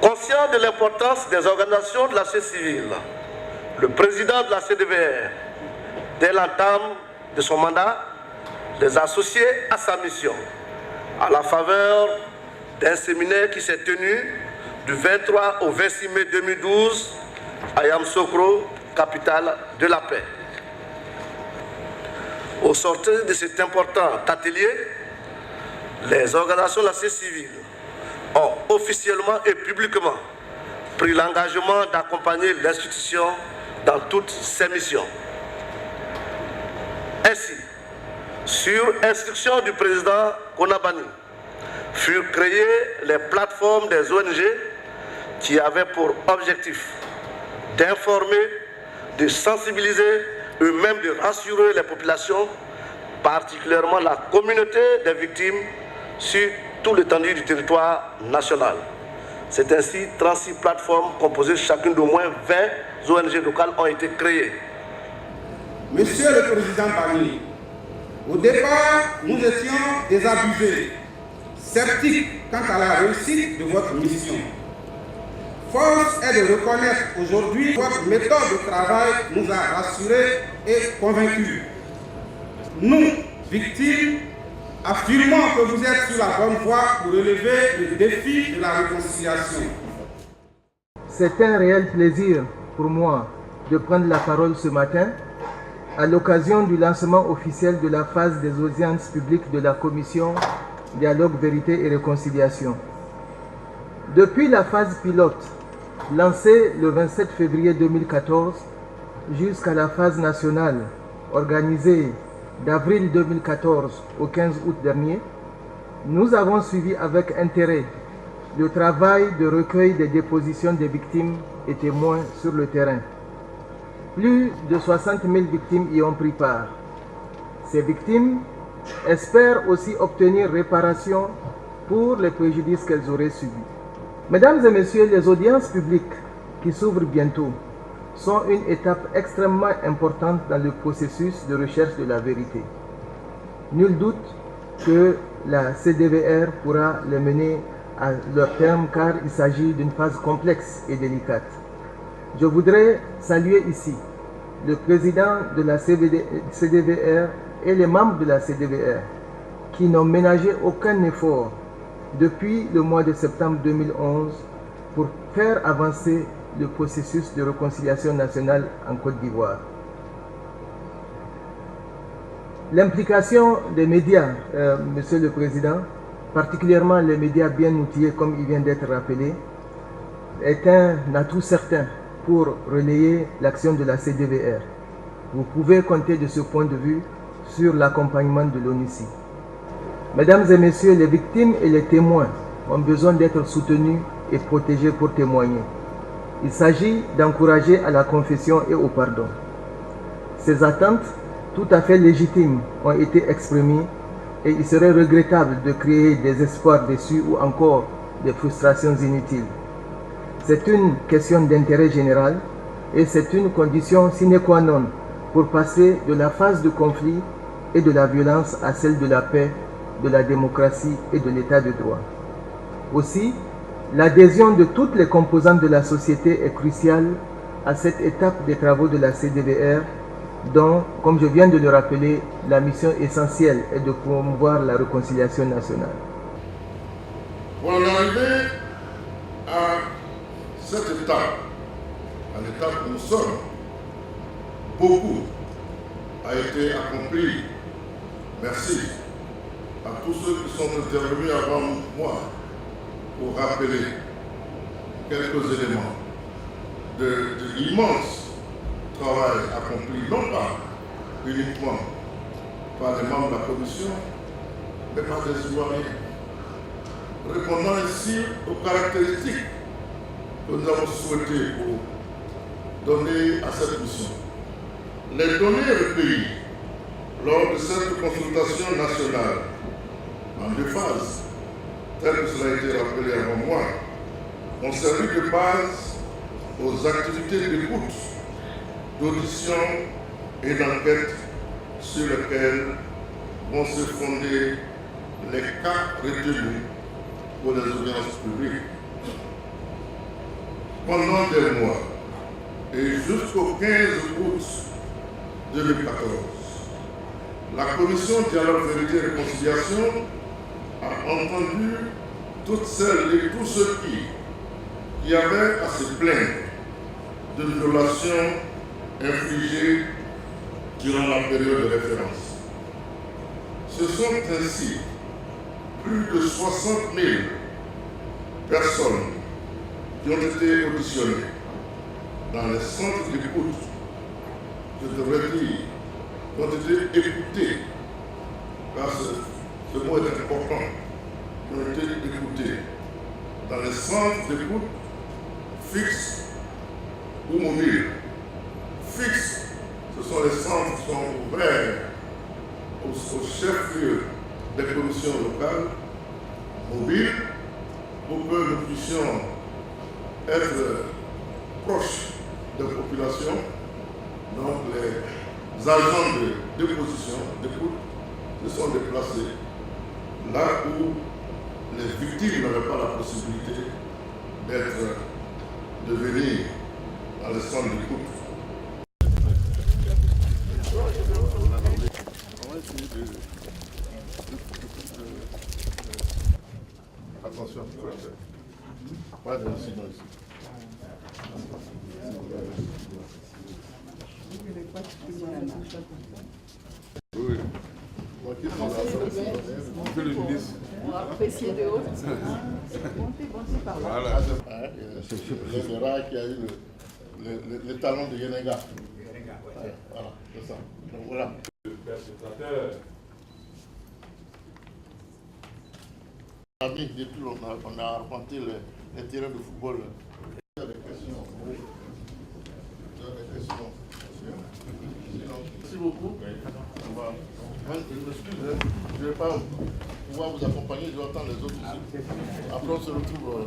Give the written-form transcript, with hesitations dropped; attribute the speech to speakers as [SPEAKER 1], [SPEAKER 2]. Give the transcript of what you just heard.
[SPEAKER 1] Conscient de l'importance des organisations de la société civile, le président de la CDVR, dès l'entame de son mandat, les associés à sa mission, à la faveur d'un séminaire qui s'est tenu du 23 au 26 mai 2012 à Yamoussoukro, capitale de la paix. Au sortir de cet important atelier, les organisations de la société civile ont officiellement et publiquement pris l'engagement d'accompagner l'institution dans toutes ses missions. Ainsi, sur instruction du président Konabani, furent créées les plateformes des ONG qui avaient pour objectif d'informer, de sensibiliser, eux-mêmes de rassurer les populations, particulièrement la communauté des victimes, sur tout l'étendue du territoire national. C'est ainsi 36 plateformes composées chacune d'au moins 20 ONG locales ont été créées.
[SPEAKER 2] Monsieur le Président Bani, au départ, nous étions désabusés, sceptiques quant à la réussite de votre mission. Force est de reconnaître aujourd'hui que votre méthode de travail nous a rassurés et convaincus. Nous, victimes, affirmons que vous êtes sur la bonne voie pour relever le défi de la réconciliation.
[SPEAKER 3] C'est un réel plaisir pour moi de prendre la parole ce matin à l'occasion du lancement officiel de la phase des audiences publiques de la Commission Dialogue, Vérité et Réconciliation. Depuis la phase pilote, lancée le 27 février 2014, jusqu'à la phase nationale, organisée d'avril 2014 au 15 août dernier, nous avons suivi avec intérêt le travail de recueil des dépositions des victimes et témoins sur le terrain. Plus de 60 000 victimes y ont pris part. Ces victimes espèrent aussi obtenir réparation pour les préjudices qu'elles auraient subis. Mesdames et messieurs, les audiences publiques qui s'ouvrent bientôt sont une étape extrêmement importante dans le processus de recherche de la vérité. Nul doute que la CDVR pourra les mener à leur terme car il s'agit d'une phase complexe et délicate. Je voudrais saluer ici le président de la CDVR et les membres de la CDVR qui n'ont ménagé aucun effort depuis le mois de septembre 2011 pour faire avancer le processus de réconciliation nationale en Côte d'Ivoire. L'implication des médias, Monsieur le Président, particulièrement les médias bien outillés comme il vient d'être rappelé, est un atout certain pour relayer l'action de la CDVR. Vous pouvez compter de ce point de vue sur l'accompagnement de l'ONUCI. Mesdames et messieurs, les victimes et les témoins ont besoin d'être soutenus et protégés pour témoigner. Il s'agit d'encourager à la confession et au pardon. Ces attentes, tout à fait légitimes, ont été exprimées et il serait regrettable de créer des espoirs déçus ou encore des frustrations inutiles. C'est une question d'intérêt général et c'est une condition sine qua non pour passer de la phase de conflit et de la violence à celle de la paix, de la démocratie et de l'état de droit. Aussi, l'adhésion de toutes les composantes de la société est cruciale à cette étape des travaux de la CDVR dont, comme je viens de le rappeler, la mission essentielle est de promouvoir la réconciliation nationale.
[SPEAKER 4] Pour en arriver à cette étape, à l'étape où nous sommes, beaucoup a été accompli. Merci à tous ceux qui sont intervenus avant moi pour rappeler quelques éléments de l'immense travail accompli, non pas uniquement par les membres de la commission, mais par des citoyens, répondant ici aux caractéristiques que nous avons souhaité pour donner à cette mission. Les données recueillies lors de cette consultation nationale en deux phases, tel que cela a été rappelé avant moi, ont servi de base aux activités d'écoute, d'audition et d'enquête sur lequel vont se fonder les cas retenus pour les audiences publiques. Pendant des mois et jusqu'au 15 août 2014, la Commission Dialogue Vérité et Réconciliation a entendu toutes celles et tous ceux qui avaient à se plaindre de violations infligées durant la période de référence. Ce sont ainsi plus de 60 000 personnes qui ont été auditionnées dans les centres d'écoute, je devrais dire, qui ont été écoutées, parce que ce mot est important, qui ont été écoutées dans les centres d'écoute fixes ou mobiles. Fixes, ce sont les centres qui sont ouverts au chef-lieu des commissions locales, mobiles, pour que nous puissions être proches des populations. Donc les agents de déposition, d'écoute, se sont déplacés là où les victimes n'avaient pas la possibilité de venir dans les centres d'écoute. Attention, pas d'incident ici. Oui. Monsieur le ministre.
[SPEAKER 5] On va apprécier de haut.
[SPEAKER 4] Voilà. C'est le rail qui a eu le talon de Yenega. Voilà, c'est ça. Donc voilà. Depuis on a arpenté les terrains de football. Il y a des questions. Merci beaucoup. Je m'excuse, je ne vais pas pouvoir vous accompagner, je vais attendre les autres ici. Après on se retrouve.